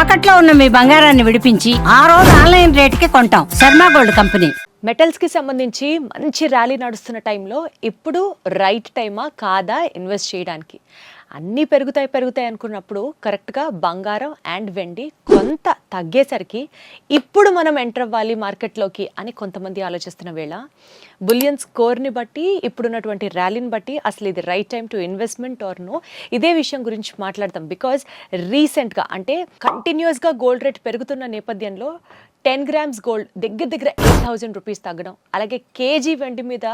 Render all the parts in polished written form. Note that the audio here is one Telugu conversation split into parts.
తాకట్లో ఉన్న మీ బంగారాన్ని విడిపించి ఆ రోజు ఆన్లైన్ రేటుకి కొంటాం. Sharma gold company. మెటల్స్కి సంబంధించి మంచి ర్యాలీ నడుస్తున్న టైంలో ఇప్పుడు రైట్ టైమా కాదా ఇన్వెస్ట్ చేయడానికి? అన్నీ పెరుగుతాయి అనుకున్నప్పుడు కరెక్ట్గా బంగారం అండ్ వెండి కొంత తగ్గేసరికి ఇప్పుడు మనం ఎంటర్ అవ్వాలి మార్కెట్లోకి అని కొంతమంది ఆలోచిస్తున్న వేళ బులియన్ స్కోర్ని బట్టి ఇప్పుడున్నటువంటి ర్యాలీని బట్టి అసలు ఇది right time to investment or no, ఇదే విషయం గురించి మాట్లాడతాం. బికాజ్ రీసెంట్గా అంటే కంటిన్యూస్గా గోల్డ్ రేట్ పెరుగుతున్న నేపథ్యంలో 10 grams గోల్డ్ దగ్గర 8,000 రూపీస్ తగ్గడం, అలాగే కేజీ వెండి మీద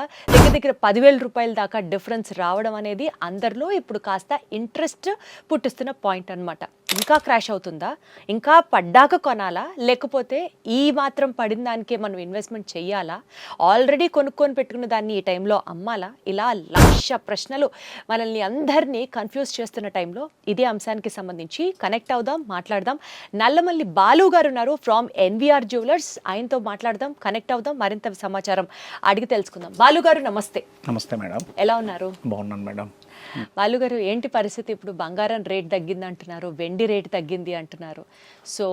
దగ్గర 10,000 రూపాయల దాకా డిఫరెన్స్ రావడం అనేది అందరిలో ఇప్పుడు కాస్త ఇంట్రెస్ట్ పుట్టిస్తున్న పాయింట్ అనమాట. ఇంకా క్రాష్ అవుతుందా, ఇంకా పడ్డాక కొనాలా, లేకపోతే ఈ మాత్రం పడిన దానికే మనం ఇన్వెస్ట్మెంట్ చెయ్యాలా, ఆల్రెడీ కొనుక్కొని పెట్టుకున్న దాన్ని ఈ టైంలో అమ్మాలా, ఇలా లక్ష ప్రశ్నలు మనల్ని అందరినీ కన్ఫ్యూజ్ చేస్తున్న టైంలో ఇదే అంశానికి సంబంధించి కనెక్ట్ అవుదాం, మాట్లాడదాం. నల్లమల్లి బాలు గారు ఉన్నారు ఫ్రమ్ ఎన్విఆర్ జ్యువెలర్స్. ఆయనతో మాట్లాడదాం, కనెక్ట్ అవుదాం, మరింత సమాచారం అడిగి తెలుసుకుందాం. బాలు గారు నమస్తే. నమస్తే మేడం. ఎలా ఉన్నారు? బాగున్నాను మేడం. బాలు గారు, ఏంటి పరిస్థితి? ఇప్పుడు బంగారం రేట్ తగ్గింది అంటున్నారు, వెండి రేట్ తగ్గింది అంటున్నారు. సో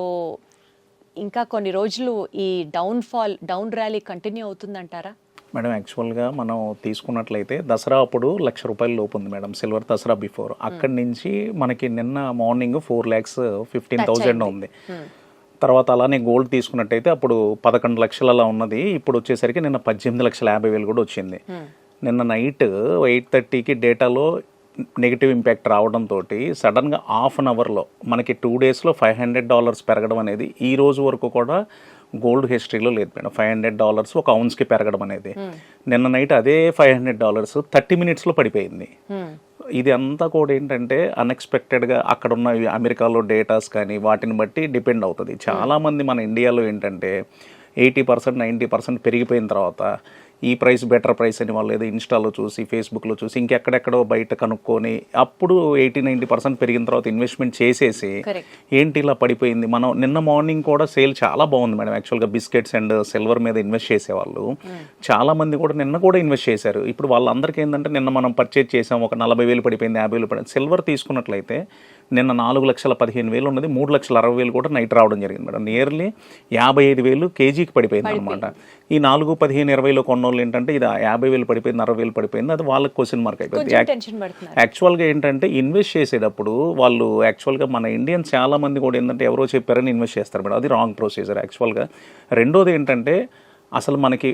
ఇంకా కొన్ని రోజులు ఈ డౌన్ ర్యాలీ కంటిన్యూ అవుతుందంటారా? మేడం, యాక్చువల్గా మనం తీసుకున్నట్లయితే దసరా అప్పుడు ₹1,00,000 లోపు ఉంది మేడం, సిల్వర్ దసరా బిఫోర్. అక్కడి నుంచి మనకి నిన్న మార్నింగ్ 4,15,000 ఉంది. తర్వాత అలానే గోల్డ్ తీసుకున్నట్టయితే అప్పుడు 11 లక్షలు అలా ఉన్నది, ఇప్పుడు వచ్చేసరికి నిన్న 18,50,000 కూడా వచ్చింది. నిన్న నైట్ 8:30కి డేటాలో నెగిటివ్ ఇంపాక్ట్ రావడంతో సడన్గా హాఫ్ అన్ అవర్లో మనకి 2 డేస్లో $500 పెరగడం అనేది ఈ రోజు వరకు కూడా గోల్డ్ హిస్టరీలో లేదు మేడం. $500 ఒక ఔన్స్కి పెరగడం అనేది. నిన్న నైట్ అదే $500 30 మినిట్స్లో పడిపోయింది. ఇది అంతా కూడా ఏంటంటే అన్ఎక్స్పెక్టెడ్గా అక్కడ ఉన్న అమెరికాలో డేటాస్ కానీ వాటిని బట్టి డిపెండ్ అవుతుంది. చాలామంది మన ఇండియాలో ఏంటంటే 80% 90% పెరిగిపోయిన తర్వాత ఈ ప్రైస్ బెటర్ ప్రైస్ అని వాళ్ళు ఏదో ఇన్స్టాలో చూసి ఫేస్బుక్లో చూసి ఇంకెక్కడెక్కడో బయట కనుక్కొని అప్పుడు 80-90% పెరిగిన తర్వాత ఇన్వెస్ట్మెంట్ చేసేసి ఏంటి ఇలా పడిపోయింది. మనం నిన్న మార్నింగ్ కూడా సేల్ చాలా బాగుంది మేడం. యాక్చువల్గా బిస్కెట్స్ అండ్ సిల్వర్ మీద ఇన్వెస్ట్ చేసేవాళ్ళు చాలా మంది కూడా నిన్న కూడా ఇన్వెస్ట్ చేశారు. ఇప్పుడు వాళ్ళందరికీ ఏంటంటే నిన్న మనం పర్చేజ్ చేసాం, ఒక 40,000 పడిపోయింది, 50,000 పడింది. సిల్వర్ తీసుకున్నట్లయితే నిన్న 4,15,000 ఉన్నది, 3,60,000 కూడా నైట్ రావడం జరిగింది మేడం. నియర్లీ 55,000 కేజీకి పడిపోయింది అనమాట. ఈ 4, 15, 20లో కొన్నోళ్ళు ఏంటంటే ఇది 50,000 పడిపోయింది, 60,000 పడిపోయింది, అది వాళ్ళకి క్వశ్చన్ మార్క్ అయిపోయింది. యాక్చువల్గా ఏంటంటే ఇన్వెస్ట్ చేసేటప్పుడు వాళ్ళు యాక్చువల్గా మన ఇండియన్స్ చాలా మంది కూడా ఏంటంటే ఎవరో చెప్పారని ఇన్వెస్ట్ చేస్తారు మేడం. అది రాంగ్ ప్రొసీజర్ యాక్చువల్గా. రెండోది ఏంటంటే అసలు మనకి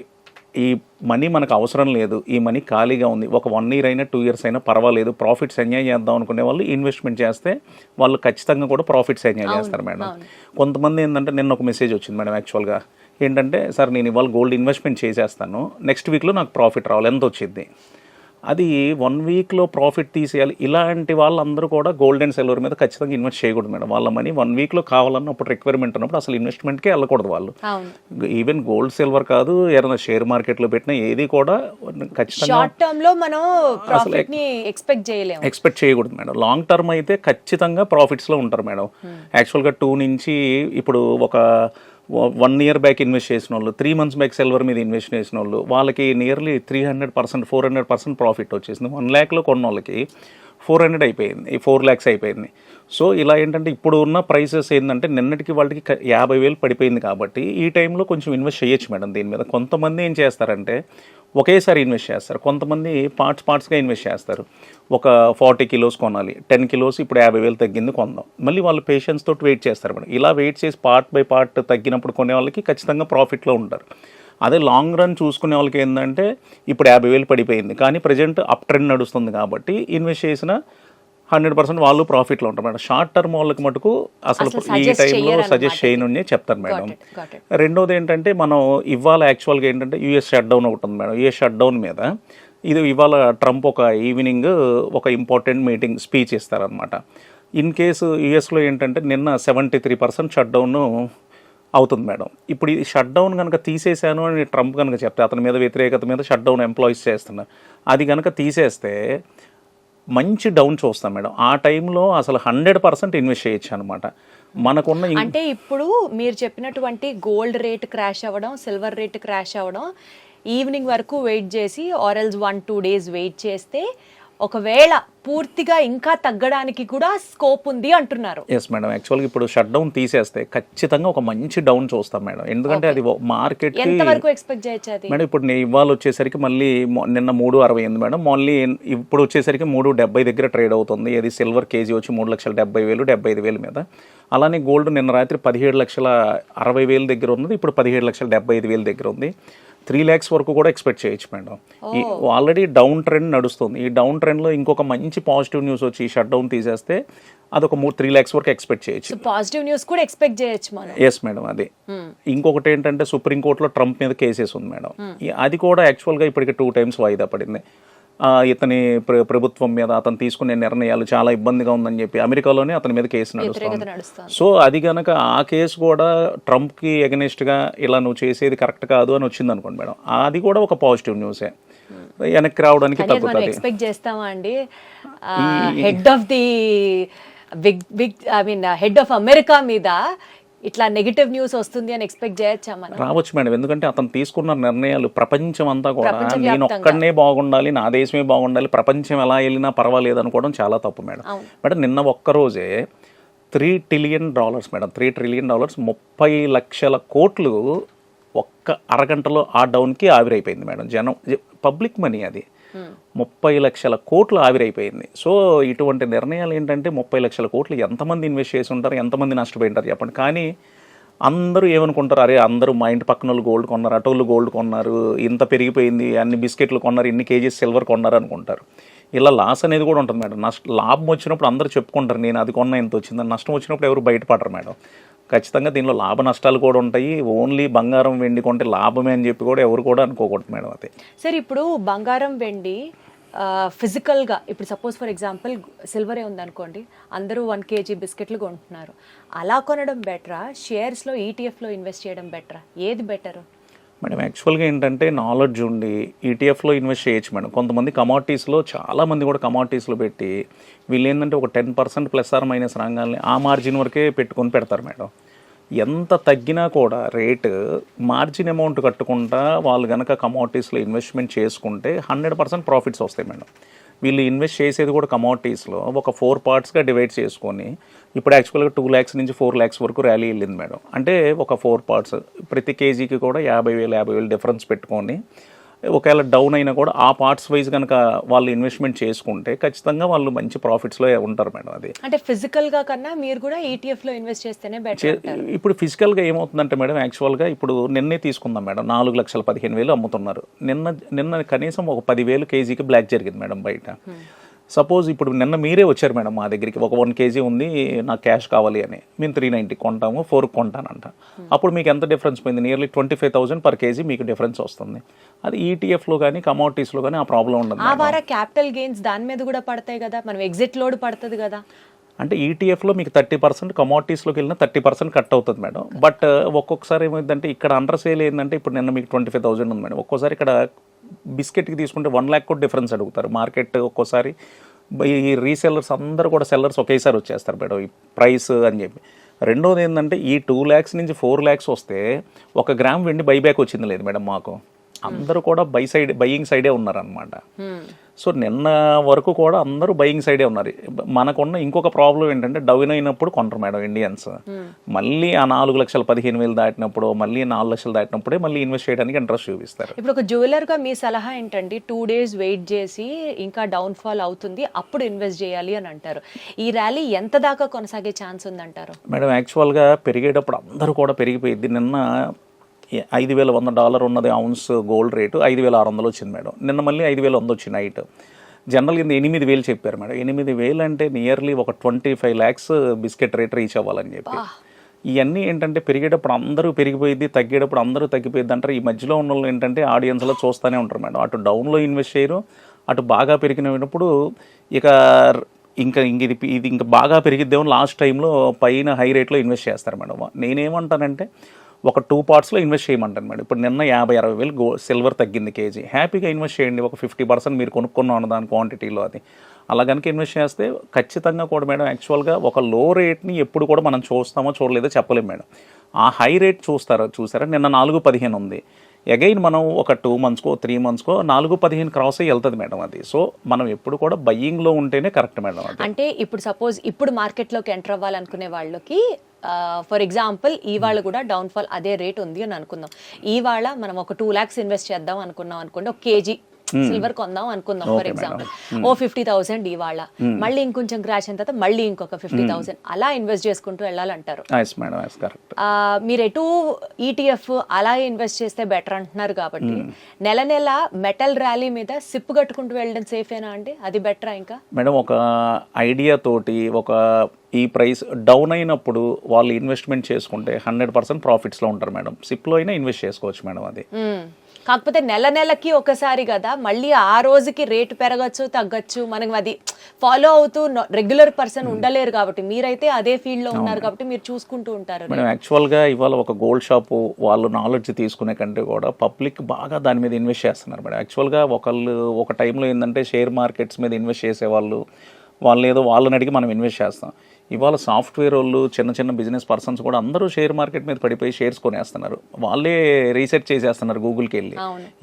ఈ మనీ మనకు అవసరం లేదు, ఈ మనీ ఖాళీగా ఉంది, ఒక 1 year అయినా 2 years అయినా పర్వాలేదు, ప్రాఫిట్స్ ఎంజాయ్ చేద్దాం అనుకునే వాళ్ళు ఇన్వెస్ట్మెంట్ చేస్తే వాళ్ళు ఖచ్చితంగా కూడా ప్రాఫిట్స్ ఎంజాయ్ చేస్తారు మేడం. కొంతమంది ఏంటంటే నిన్న ఒక మెసేజ్ వచ్చింది మేడం. యాక్చువల్గా ఏంటంటే సార్ నేను ఇవాళ గోల్డ్ ఇన్వెస్ట్మెంట్ చేసేస్తాను, నెక్స్ట్ వీక్లో నాకు ప్రాఫిట్ రావాలి, ఎంత వచ్చింది, అది 1 weekలో ప్రాఫిట్ తీసేయాలి. ఇలాంటి వాళ్ళందరూ కూడా గోల్డ్ అండ్ సిల్వర్ మీద ఖచ్చితంగా ఇన్వెస్ట్ చేయకూడదు మేడం. వాళ్ళ మనీ 1 weekలో కావాలన్నప్పుడు రిక్వైర్మెంట్ ఉన్నప్పుడు అసలు ఇన్వెస్ట్మెంట్కే వెళ్ళకూడదు వాళ్ళు. ఈవెన్ గోల్డ్ సిల్వర్ కాదు, ఏదైనా షేర్ మార్కెట్లో పెట్టినా ఏది కూడా ఖచ్చితంగా షార్ట్ టర్మ్ లో మనం ప్రాఫిట్ ని ఎక్స్పెక్ట్ చేయకూడదు మేడం. లాంగ్ టర్మ్ అయితే ఖచ్చితంగా ప్రాఫిట్స్లో ఉంటారు మేడం. యాక్చువల్గా 2 నుంచి ఇప్పుడు ఒక 1 year బ్యాక్ ఇన్వెస్ట్ చేసిన వాళ్ళు, 3 months బ్యాక్ సిల్వర్ మీద ఇన్వెస్ట్ చేసిన వాళ్ళు వాళ్ళకి నియర్లీ 300%, 400% ప్రాఫిట్ వచ్చేసింది. 1 lakh కొన్న వాళ్ళకి 400 అయిపోయింది, 4 lakhs అయిపోయింది. సో ఇలా ఏంటంటే ఇప్పుడు ఉన్న ప్రైసెస్ ఏంటంటే నిన్నటికి వాళ్ళకి 50,000 పడిపోయింది కాబట్టి ఈ టైంలో కొంచెం ఇన్వెస్ట్ చేయొచ్చు మేడం దీని మీద. కొంతమంది ఏం చేస్తారంటే ఒకేసారి ఇన్వెస్ట్ చేస్తారు, కొంతమంది పార్ట్స్గా ఇన్వెస్ట్ చేస్తారు. ఒక 40 kilos కొనాలి, 10 kilos ఇప్పుడు 50,000 తగ్గింది కొందాం, మళ్ళీ వాళ్ళు పేషెన్స్ తోటి వెయిట్ చేస్తారు మేడం. ఇలా వెయిట్ చేసి పార్ట్ బై పార్ట్ తగ్గినప్పుడు కొనే వాళ్ళకి ఖచ్చితంగా ప్రాఫిట్లో ఉంటారు. అదే లాంగ్ రన్ చూసుకునే వాళ్ళకి ఏంటంటే ఇప్పుడు 50,000 పడిపోయింది కానీ ప్రజెంట్ అప్ ట్రెండ్ నడుస్తుంది కాబట్టి ఇన్వెస్ట్ చేసిన 100% వాళ్ళు ప్రాఫిట్లో ఉంటారు మేడం. షార్ట్ టర్మ్ వాళ్ళకి మటుకు అసలు ఈ టైంలో సజెస్ట్ చేయను చెప్తాను మేడం. రెండోది ఏంటంటే మనం ఇవాళ యాక్చువల్గా ఏంటంటే యూఎస్ షట్ డౌన్ ఒకటి ఉంది మేడం. యూఎస్ షట్ డౌన్ మీద ఇది ఇవాళ ట్రంప్ ఒక ఈవినింగ్ ఒక ఇంపార్టెంట్ మీటింగ్ స్పీచ్ ఇస్తారనమాట. ఇన్ కేసు యూఎస్లో ఏంటంటే నిన్న 73% షట్ డౌన్ అవుతుంది మేడం. ఇప్పుడు ఈ షట్ డౌన్ కనుక తీసేశాను అని ట్రంప్ కనుక చెప్తే అతని మీద వ్యతిరేకత మీద షట్ డౌన్ ఎంప్లాయీస్ చేస్తున్నారు, అది కనుక తీసేస్తే మంచి డౌన్ చూస్తాం మేడం. ఆ టైంలో అసలు 100% ఇన్వెస్ట్ చేయొచ్చు అనమాట. మనకున్న అంటే ఇప్పుడు మీరు చెప్పినటువంటి గోల్డ్ రేట్ క్రాష్ అవ్వడం, సిల్వర్ రేట్ క్రాష్ అవ్వడం, ఈవినింగ్ వరకు వెయిట్ చేసి ఆర్ ఎల్స్ 1-2 days వెయిట్ చేస్తే ఒకవేళ పూర్తిగా ఇంకా తగ్గడానికి కూడా స్కోప్ ఉంది అంటున్నారు. ఎస్ మేడం, యాక్చువల్గా ఇప్పుడు షట్ డౌన్ తీసేస్తే ఖచ్చితంగా ఒక మంచి డౌన్ చూస్తాం మేడం. ఎందుకంటే అది మార్కెట్ ఎంత వరకు ఎక్స్పెక్ట్ చేయొచ్చు అది? మేడం ఇప్పుడు ఇవాళ వచ్చేసరికి మళ్ళీ నిన్న 3.68 మేడం, మళ్ళీ ఇప్పుడు వచ్చేసరికి 3.70 దగ్గర ట్రేడ్ అవుతుంది. ఇది సిల్వర్ కేజీ వచ్చి 3,70,000 75,000 మీద. అలానే గోల్డ్ నిన్న రాత్రి 17,60,000 దగ్గర ఉన్నది, ఇప్పుడు 17,75,000 దగ్గర ఉంది. 3 lakhs వరకు కూడా ఎక్స్పెక్ట్ చేయొచ్చు మేడం. ఈ ఆల్రెడీ డౌన్ ట్రెండ్ నడుస్తుంది. ఈ డౌన్ ట్రెండ్లో ఇంకొక మంచి పాజిటివ్ న్యూస్ వచ్చి ఈ షట్ డౌన్ తీసేస్తే అదొక 3 lakhs వరకు ఎక్స్పెక్ట్ చేయొచ్చు. పాజిటివ్ న్యూస్ కూడా ఎక్స్పెక్ట్ చేయొచ్చు మనం. ఎస్ మేడం, అది ఇంకొకటి ఏంటంటే సుప్రీంకోర్టులో ట్రంప్ మీద కేసెస్ ఉంది మేడం. అది కూడా యాక్చువల్గా ఇప్పటికి 2 times వాయిదా పడింది. ఇతని ప్రభుత్వం మీద అతను తీసుకునే నిర్ణయాలు చాలా ఇబ్బందిగా ఉందని చెప్పి అమెరికాలోనే అతని మీద కేసు నడుస్తుంది. సో అది కనుక ఆ కేసు కూడా ట్రంప్కి ఎగనెస్ట్గా ఇలా నువ్వు చేసేది కరెక్ట్ కాదు అని వచ్చింది అనుకోండి మేడం, అది కూడా ఒక పాజిటివ్ న్యూసే. వెనక్కి రావడానికి తగ్గుతుంది. ఎక్స్పెక్ట్ చేస్తామా అండి head of the big head of America మీద ఇట్లా నెగటివ్ న్యూస్ వస్తుంది అని ఎక్స్పెక్ట్ చేయొచ్చా మనం? రావచ్చు మేడం, ఎందుకంటే అతను తీసుకున్న నిర్ణయాలు ప్రపంచం అంతా కూడా నేను ఒక్కడనే బాగుండాలి, నా దేశమే బాగుండాలి, ప్రపంచం ఎలా వెళ్ళినా పర్వాలేదు అనుకోవడం చాలా తప్పు మేడం. మేడం నిన్న ఒక్కరోజే $3 trillion మేడం, $3 trillion 30 లక్షల కోట్లు ఒక్క అరగంటలో ఆ డౌన్కి ఆవిరైపోయింది మేడం. జనం పబ్లిక్ మనీ అది 30 లక్షల కోట్లు ఆవిరైపోయింది. సో ఇటువంటి నిర్ణయాలు ఏంటంటే 30 లక్షల కోట్లు ఎంతమంది ఇన్వెస్ట్ చేసి ఉంటారు, ఎంతమంది నష్టపోయింటారు చెప్పండి. కానీ అందరూ ఏమనుకుంటారు, అరే అందరూ మా ఇంటి పక్కన వాళ్ళు గోల్డ్ కొన్నారు, అటోళ్ళు గోల్డ్ కొన్నారు, ఇంత పెరిగిపోయింది, అన్ని బిస్కెట్లు కొన్నారు, ఇన్ని కేజీస్ సిల్వర్ కొన్నారు అనుకుంటారు. ఇలా లాస్ అనేది కూడా ఉంటుంది మేడం. లాభం వచ్చినప్పుడు అందరూ చెప్పుకుంటారు నేను అది కొన్నా ఎంత వచ్చిందని. నష్టం వచ్చినప్పుడు ఎవరు బయటపడరు మేడం. ఖచ్చితంగా దీనిలో లాభ నష్టాలు కూడా ఉంటాయి. ఓన్లీ బంగారం వెండి కొంటే లాభమే అని చెప్పి కూడా ఎవరు కూడా అనుకోకూడదు మేడం. అదే సరే, ఇప్పుడు బంగారం వెండి ఫిజికల్గా ఇప్పుడు సపోజ్ ఫర్ ఎగ్జాంపుల్ సిల్వరే ఉందనుకోండి, అందరూ 1 kg బిస్కెట్లు కొంటున్నారు. అలా కొనడం బెటరా, షేర్స్లో ఈటీఎఫ్లో ఇన్వెస్ట్ చేయడం బెటరా? ఏది బెటరు మేడం? యాక్చువల్గా ఏంటంటే నాలెడ్జ్ ఉండి ఈటీఎఫ్లో ఇన్వెస్ట్ చేయొచ్చు మేడం. కొంతమంది కమాడిటీస్లో చాలామంది కూడా కమాడిటీస్లో పెట్టి వీళ్ళు ఏంటంటే ఒక 10% ± రంగాల్ని ఆ మార్జిన్ వరకే పెట్టుకొని పెడతారు మేడం. ఎంత తగ్గినా కూడా రేటు మార్జిన్ అమౌంట్ కట్టుకుంటా వాళ్ళు కనుక కమాడిటీస్లో ఇన్వెస్ట్మెంట్ చేసుకుంటే 100% ప్రాఫిట్స్ వస్తాయి మేడం. వీళ్ళు ఇన్వెస్ట్ చేసేది కూడా కమాడిటీస్లో ఒక 4 partsగా డివైడ్ చేసుకొని ఇప్పుడు యాక్చువల్గా 2 lakhs నుంచి 4 lakhs వరకు ర్యాలీ వెళ్ళింది మేడం. అంటే ఒక 4 parts ప్రతి కేజీకి కూడా 50,000 డిఫరెన్స్ పెట్టుకొని ఒకవేళ డౌన్ అయినా కూడా ఆ పార్ట్స్ వైజ్ కనుక వాళ్ళు ఇన్వెస్ట్మెంట్ చేసుకుంటే ఖచ్చితంగా వాళ్ళు మంచి ప్రాఫిట్స్లో ఉంటారు మేడం. అది అంటే ఫిజికల్గా కన్నా మీరు కూడా ఈటీఎఫ్లో ఇన్వెస్ట్ చేస్తేనే బెటర్. ఇప్పుడు ఫిజికల్గా ఏమవుతుందంటే మేడం, యాక్చువల్గా ఇప్పుడు నిన్నే తీసుకుందాం మేడం, 4,15,000 అమ్ముతున్నారు. నిన్న కనీసం ఒక 10,000 కేజీకి బ్లాక్ జరిగింది మేడం బయట. సపోజ్ ఇప్పుడు నిన్న మీరే వచ్చారు మేడం మా దగ్గరికి, ఒక 1 kg ఉంది నాకు క్యాష్ కావాలి అని, మేము 390 కొంటాము, 4 కొంటానంట. అప్పుడు మీకు ఎంత డిఫరెన్స్ పోయింది? నియర్లీ 25,000 per kg మీకు డిఫరెన్స్ వస్తుంది. అది ఈటీఎఫ్లో కానీ కమోడిటీస్లో కానీ ఆ ప్రాబ్లం ఉండదు. ఆ వార క్యాపిటల్ గెయిన్స్ దాని మీద కూడా పడతాయి కదా, మనం ఎగ్జిట్ లోడ్ పడుతుంది కదా. అంటే ఈటీఎఫ్లో మీకు 30%, కమోడిటీస్లోకి వెళ్ళిన 30% కట్ అవుతుంది మేడం. బట్ ఒక్కొక్కసారి ఏమైందంటే ఇక్కడ అండర్ సేల్ ఏంటంటే ఇప్పుడు నిన్న మీకు 25,000 ఉంది మేడం, ఒక్కోసారి ఇక్కడ బిస్కెట్కి తీసుకుంటే 1 lakh కూడా డిఫరెన్స్ అడుగుతారు మార్కెట్. ఒక్కోసారి ఈ రీసెల్లర్స్ అందరూ కూడా సెల్లర్స్ ఒకేసారి వచ్చేస్తారు మేడం ఈ ప్రైస్ అని చెప్పి. రెండోది ఏంటంటే ఈ 2 lakhs నుంచి 4 lakhs వస్తే 1 గ్రామ్ వెండి బైబ్యాక్ వచ్చింది లేదు మేడం మాకు. అందరూ కూడా బయింగ్ సైడే ఉన్నారనమాట. సో నిన్న వరకు కూడా అందరూ బయింగ్ సైడే ఉన్నారు. మనకున్న ఇంకొక ప్రాబ్లం ఏంటంటే డౌన్ అయినప్పుడు కొంటారు మేడం ఇండియన్స్. మళ్ళీ ఆ 4,15,000 దాటినప్పుడు, మళ్ళీ 4 లక్షలు దాటినప్పుడే మళ్ళీ ఇన్వెస్ట్ చేయడానికి ఇంట్రెస్ట్ చూపిస్తారు. ఇప్పుడు ఒక జ్యువెలర్గా మీ సలహా ఏంటండి? 2 days వెయిట్ చేసి ఇంకా డౌన్ ఫాల్ అవుతుంది అప్పుడు ఇన్వెస్ట్ చేయాలి అని అంటారు. ఈ ర్యాలీ ఎంత దాకా కొనసాగే ఛాన్స్ ఉందంటారు మేడం? యాక్చువల్గా పెరిగేటప్పుడు అందరూ కూడా పెరిగిపోయింది. నిన్న $5,100 ఉన్నది ఔన్స్ గోల్డ్ రేటు 5,600 వచ్చింది మేడం. నిన్న మళ్ళీ 5,100 వచ్చింది నైట్. జనరల్గా 8,000 చెప్పారు మేడం. 8,000 అంటే నియర్లీ ఒక 25 lakhs బిస్కెట్ రేట్ రీచ్ అవ్వాలని చెప్పి. ఇవన్నీ ఏంటంటే పెరిగేటప్పుడు అందరూ పెరిగిపోయింది, తగ్గేటప్పుడు అందరూ తగ్గిపోయింది అంటారు. ఈ మధ్యలో ఉన్న వాళ్ళు ఏంటంటే ఆడియన్స్లో చూస్తూనే ఉంటారు మేడం. అటు డౌన్లో ఇన్వెస్ట్ చేయరు, అటు బాగా పెరిగినప్పుడు ఇంకా ఇది ఇంకా బాగా పెరిగిద్దేమో లాస్ట్ టైంలో పైన హై రేట్లో ఇన్వెస్ట్ చేస్తారు మేడం. నేనేమంటానంటే ఒక 2 partsలో ఇన్వెస్ట్ చేయమంటాను మేడం. ఇప్పుడు నిన్న 50,000-60,000 సిల్వర్ తగ్గింది కేజీ, హ్యాపీగా ఇన్వెస్ట్ చేయండి. ఒక 50% మీరు కొనుక్కున్నాను దాని క్వాంటిటీలో. అది అలా కనుక ఇన్వెస్ట్ చేస్తే ఖచ్చితంగా కూడా మేడం యాక్చువల్గా ఒక లో రేట్ని ఎప్పుడు కూడా మనం చూస్తామో చూడలేదో చెప్పలేము మేడం. ఆ హై రేట్ చూసారా? నిన్న 4,15 ఉంది, అగైన్ మనం ఒక 2 monthsకో 3 monthsకో 4-15 క్రాస్ అయ్యి వెళ్తుంది మేడం అది. సో మనం ఎప్పుడు కూడా బయ్యింగ్లో ఉంటేనే కరెక్ట్ మేడం అది. అంటే ఇప్పుడు సపోజ్ ఇప్పుడు మార్కెట్లోకి ఎంటర్ అవ్వాలనుకునే వాళ్ళకి ఫర్ ఎగ్జాంపుల్ ఇవాళ కూడా డౌన్ఫాల్ అదే రేట్ ఉంది అని అనుకుందాం. ఇవాళ మనం ఒక 2 lakhs ఇన్వెస్ట్ చేద్దాం అనుకున్నాం అనుకోండి, ఒక కేజీ సిల్వర్ కొందాం అనుకుందాం ఫర్ ఎగ్జాంపుల్, ఓ 50,000 ఇవాళ, మళ్ళీ ఇంకొంచెం క్రాష్ అయిన తర్వాత మళ్ళీ ఇంకొక 50,000 అలా ఇన్వెస్ట్ చేసుకుంటూ వెళ్ళాలంటారు. మీరు ఎటు ETF అలా ఇన్వెస్ట్ చేస్తే బెటర్ అంటున్నారు కాబట్టి నెల నెల మెటల్ ర్యాలీ మీద సిప్ కట్టుకుంటూ వెళ్ళడం సేఫేనా అండి? అది బెటరా? ఇంకా మేడం ఒక ఐడియా తోటి ఒక ఈ ప్రైస్ డౌన్ అయినప్పుడు వాళ్ళు ఇన్వెస్ట్మెంట్ చేసుకుంటే 100% ప్రాఫిట్స్లో ఉంటారు మేడం. సిప్లో అయినా ఇన్వెస్ట్ చేసుకోవచ్చు మేడం అది. కాకపోతే నెల నెలకి ఒకసారి కదా, మళ్ళీ ఆ రోజుకి రేటు పెరగచ్చు తగ్గచ్చు, మనకి అది ఫాలో అవుతూ రెగ్యులర్ పర్సన్ ఉండలేరు కాబట్టి, మీరైతే అదే ఫీల్డ్ లో ఉన్నారు కాబట్టి మీరు చూసుకుంటూ ఉంటారు. మేడం యాక్చువల్గా ఇవాళ ఒక గోల్డ్ షాపు వాళ్ళు నాలెడ్జ్ తీసుకునే కంటే కూడా పబ్లిక్ బాగా దాని మీద ఇన్వెస్ట్ చేస్తున్నారు మేడం. యాక్చువల్గా ఒకళ్ళు ఒక టైంలో ఏంటంటే షేర్ మార్కెట్స్ మీద ఇన్వెస్ట్ చేసేవాళ్ళు, వాళ్ళు ఏదో వాళ్ళని అడిగి మనం ఇన్వెస్ట్ చేస్తాం. ఇవాళ సాఫ్ట్వేర్ వాళ్ళు చిన్న చిన్న బిజినెస్ పర్సన్స్ కూడా అందరూ షేర్ మార్కెట్ మీద పడిపోయి షేర్స్ కొనేస్తున్నారు. వాళ్ళే రీసెర్చ్ చేసేస్తున్నారు గూగుల్కి వెళ్ళి.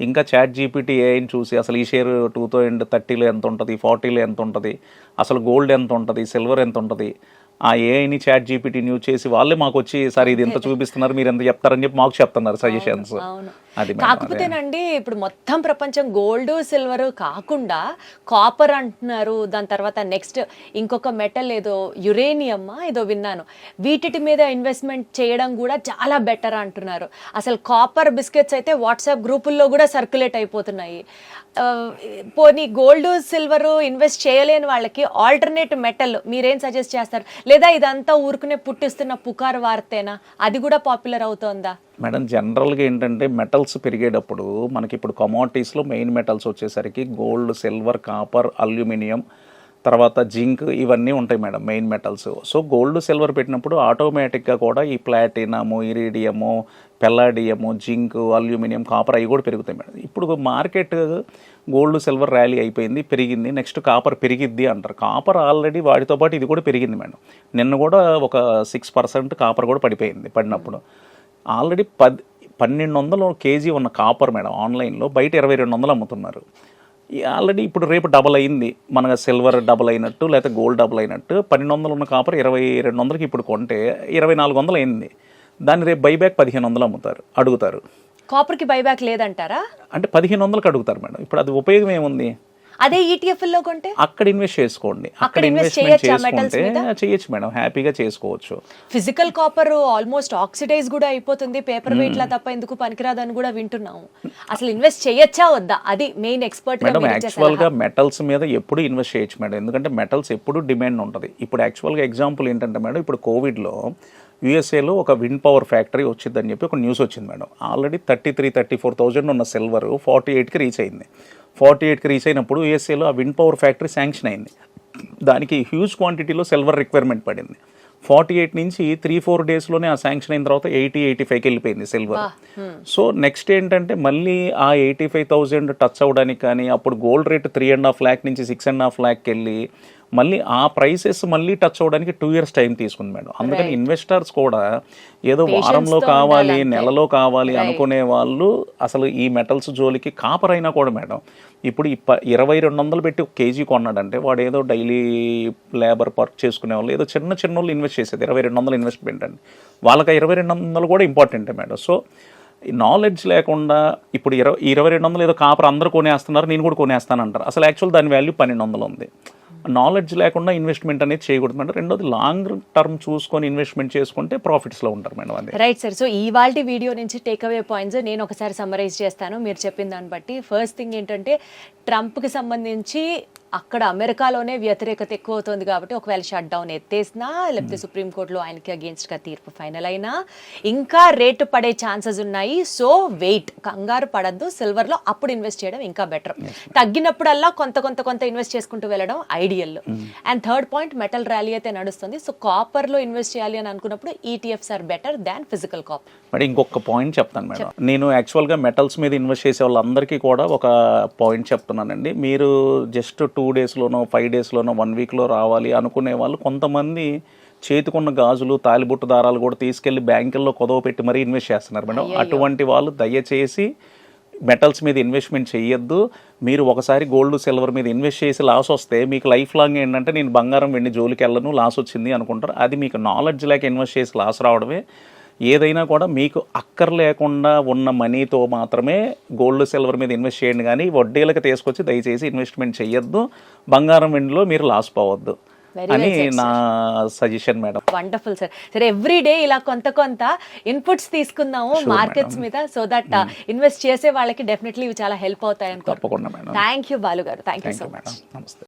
ఇంకా చాట్ జీపీటీ ఏఐని చూసి అసలు ఈ షేర్ 2030లో ఎంత ఉంటుంది, 40లో ఎంత ఉంటుంది, అసలు గోల్డ్ ఎంత ఉంటుంది, సిల్వర్ ఎంత ఉంటుంది, ఆ ఏఐని చాట్ జీపీటీ న్యూస్ చేసి వాళ్ళే మాకు వచ్చి సార్ ఇది ఎంత చూపిస్తున్నారు, మీరు ఎంత చెప్తారని చెప్పి మాకు చెప్తున్నారు సజెషన్స్. అది కాకపోతేనండి ఇప్పుడు మొత్తం ప్రపంచం గోల్డ్ సిల్వర్ కాకుండా కాపర్ అంటున్నారు, దాని తర్వాత నెక్స్ట్ ఇంకొక మెటల్ ఏదో యురేనియం ఏదో విన్నాను, వీటి మీద ఇన్వెస్ట్మెంట్ చేయడం కూడా చాలా బెటర్ అంటున్నారు. అసలు కాపర్ బిస్కెట్స్ అయితే వాట్సాప్ గ్రూపుల్లో కూడా సర్క్యులేట్ అయిపోతున్నాయి. పోనీ గోల్డ్ సిల్వర్ ఇన్వెస్ట్ చేయలేని వాళ్ళకి ఆల్టర్నేట్ మెటల్ మీరేం సజెస్ట్ చేస్తారు? లేదా ఇదంతా ఊరుకునే పుట్టిస్తున్న పుకారు వార్తేనా? అది కూడా పాపులర్ అవుతోందా? మేడం జనరల్గా ఏంటంటే మెటల్స్ పెరిగేటప్పుడు మనకి ఇప్పుడు కమోడిటీస్లో మెయిన్ మెటల్స్ వచ్చేసరికి గోల్డ్, సిల్వర్, కాపర్, అల్యూమినియం, తర్వాత జింక్ ఇవన్నీ ఉంటాయి madam main metals. So gold silver పెట్టినప్పుడు ఆటోమేటిక్గా కూడా ఈ ప్లాటినము, ఇరీడియము, పెల్లాడియము, జింక్, అల్యూమినియం, కాపర్ అవి కూడా పెరుగుతాయి మేడం. ఇప్పుడు మార్కెట్ గోల్డ్ సిల్వర్ ర్యాలీ అయిపోయింది, పెరిగింది, నెక్స్ట్ కాపర్ పెరిగిద్ది అంటారు. కాపర్ ఆల్రెడీ వాటితో పాటు ఇది కూడా పెరిగింది మేడం. నిన్న కూడా ఒక 6% కాపర్ కూడా పడిపోయింది. పడినప్పుడు ఆల్రెడీ 1200 కేజీ ఉన్న కాపర్ మేడం ఆన్లైన్లో బయట 2200 అమ్ముతున్నారు. ఆల్రెడీ ఇప్పుడు రేపు డబల్ అయింది, మన సిల్వర్ డబల్ అయినట్టు లేకపోతే గోల్డ్ డబల్ అయినట్టు. 1200 ఉన్న కాపర్ 2200కి ఇప్పుడు కొంటే 2400 అయింది. దాన్ని రేపు బైబ్యాక్ 1500 అడుగుతారు. కాపర్కి బైబ్యాక్ లేదంటారా? అంటే 1500కి అడుగుతారు మేడం. ఇప్పుడు అది ఉపయోగం ఏముంది? అదే ETF లో కొంటే అక్కడ ఇన్వెస్ట్ చేసుకోండి, అక్కడ ఇన్వెస్ట్మెంట్ చేసుకుంటే చేయొచ్చు మేడం, హ్యాపీగా చేసుకోవచ్చు. ఫిజికల్ కాపర్ ఆల్మోస్ట్ ఆక్సిడైజ్ కూడా అయిపోతుంది, పేపర్ వెయిట్ లా తప్ప ఎందుకు పనికిరాదని కూడా వింటున్నాము. అసలు ఇన్వెస్ట్ చేయొచ్చా వద్దా? అది మెయిన్ ఎక్స్పర్ట్ మేడం. యాక్చువల్గా మెటల్స్ మీద ఎప్పుడు ఇన్వెస్ట్ చేయొచ్చు మేడం, ఎందుకంటే మెటల్స్ ఎప్పుడు డిమాండ్ ఉంటుంది. ఇప్పుడు యాక్చువల్గా ఎగ్జాంపుల్ ఏంటంటే మేడం, ఇప్పుడు కోవిడ్లో యూఎస్ఏలో ఒక విండ్ పవర్ ఫ్యాక్టరీ వచ్చిందని చెప్పి ఒక న్యూస్ వచ్చింది మేడం. ఆల్రెడీ 33,000-34,000 ఉన్న సిల్వర్ 48కి రీచ్ అయింది. 48కి రీచ్ అయినప్పుడు యూఎస్ఏలో ఆ విండ్ పవర్ ఫ్యాక్టరీ శాంక్షన్ అయింది. దానికి హ్యూజ్ క్వాంటిటీలో సిల్వర్ రిక్వైర్మెంట్ పడింది. 48 నుంచి 3-4 డేస్లోనే ఆ శాంక్షన్ అయిన తర్వాత 80-85కి వెళ్ళిపోయింది సిల్వర్. సో నెక్స్ట్ ఏంటంటే మళ్ళీ ఆ 85,000 టచ్ అవ్వడానికి కానీ, అప్పుడు గోల్డ్ రేట్ 3.5 lakh నుంచి 6.5 lakh వెళ్ళి మళ్ళీ ఆ ప్రైసెస్ మళ్ళీ టచ్ అవ్వడానికి 2 years టైం తీసుకుంది మేడం. అందుకని ఇన్వెస్టర్స్ కూడా ఏదో వారంలో కావాలి, నెలలో కావాలి అనుకునే వాళ్ళు అసలు ఈ మెటల్స్ జోలికి, కాపర్ అయినా కూడా మేడం ఇప్పుడు 2200 పెట్టి ఒక కేజీ కొన్నాడంటే వాడు ఏదో డైలీ లేబర్ వర్క్ చేసుకునే వాళ్ళు ఏదో చిన్న వాళ్ళు ఇన్వెస్ట్ చేసేది 2200 ఇన్వెస్ట్మెంట్ అండి. వాళ్ళకి 2200 కూడా ఇంపార్టెంటే మేడం. సో నాలెడ్జ్ లేకుండా ఇప్పుడు 2200 ఏదో కాపర్ అందరూ కొనేస్తున్నారు, నేను కూడా కొనేస్తాను అంటారు. అసలు యాక్చువల్ దాని వాల్యూ 1200 ఉంది. నాలెడ్జ్ లేకుండా ఇన్వెస్ట్మెంట్ అనేది చేయకూడదు మేడం. రెండోది లాంగ్ టర్మ్ చూసుకొని ఇన్వెస్ట్మెంట్ చేసుకుంటే ప్రాఫిట్స్లో ఉంటారు మేడం. అది రైట్ సార్. సో ఇవాల్టి వీడియో నుంచి టేక్ అవే పాయింట్స్ నేను ఒకసారి సమ్మరైజ్ చేస్తాను మీరు చెప్పిన దాన్ని బట్టి. ఫస్ట్ థింగ్ ఏంటంటే ట్రంప్కి సంబంధించి అక్కడ అమెరికాలోనే వ్యతిరేకత ఎక్కువ అవుతుంది కాబట్టి ఒకవేళ షట్ డౌన్ ఎత్తేసినా లేకపోతే సుప్రీంకోర్టులో ఆయనకి అగేన్స్ట్గా తీర్పు ఫైనల్ అయినా ఇంకా రేటు పడే ఛాన్సెస్ ఉన్నాయి. సో వెయిట్, కంగారు పడద్దు సిల్వర్లో, అప్పుడు ఇన్వెస్ట్ చేయడం ఇంకా బెటర్. తగ్గినప్పుడల్లా కొంత ఇన్వెస్ట్ చేసుకుంటూ వెళ్ళడం ideal. And third point, metal rally అయితే నడుస్తుంది. సో కాపర్లో ఇన్వెస్ట్ చేయాలి అని అనుకున్నప్పుడు ETFs are better than physical copper. Madam ఇంకొక పాయింట్ చెప్తాను మేడం. నేను యాక్చువల్గా మెటల్స్ మీద ఇన్వెస్ట్ చేసే వాళ్ళందరికీ కూడా ఒక పాయింట్ చెప్తున్నానండి. మీరు జస్ట్ 2 daysలోనో 5 daysలోనో 1 weekలో రావాలి అనుకునే వాళ్ళు కొంతమంది చేతికున్న గాజులు తాలిబొట్టు దారాలు కూడా తీసుకెళ్లి బ్యాంకుల్లో కొదవ పెట్టి మరీ ఇన్వెస్ట్ చేస్తున్నారు మేడం. అటువంటి వాళ్ళు దయచేసి మెటల్స్ మీద ఇన్వెస్ట్మెంట్ చేయొద్దు. మీరు ఒకసారి గోల్డ్ సిల్వర్ మీద ఇన్వెస్ట్ చేసి లాస్ వస్తే మీకు లైఫ్ లాంగ్ ఏంటంటే నేను బంగారం వెండి జోలికి వెళ్ళను లాస్ వచ్చింది అనుకుంటారు. అది మీకు నాలెడ్జ్ లేక ఇన్వెస్ట్ చేసి లాస్ రావడమే. ఏదైనా కూడా మీకు అక్కర్లేకుండా ఉన్న మనీతో మాత్రమే గోల్డ్ సిల్వర్ మీద ఇన్వెస్ట్ చేయండి, కానీ వడ్డీలకు తీసుకొచ్చి దయచేసి ఇన్వెస్ట్మెంట్ చేయొద్దు. బంగారం వెండిలో మీరు లాస్ పోవద్దు అని నా సజెషన్ మేడం. Wonderful sir. సరే ఎవ్రీ డే ఇలా కొంత కొంత ఇన్పుట్స్ తీసుకుందాము మార్కెట్స్ మీద, సో దట్ ఇన్వెస్ట్ చేసే వాళ్ళకి డెఫినెట్లీ ఇవి చాలా హెల్ప్ అవుతాయి అనుకో. తప్పకుండా మేడం. థ్యాంక్ యూ బాలు గారు, థ్యాంక్ యూ సో మచ్. నమస్తే.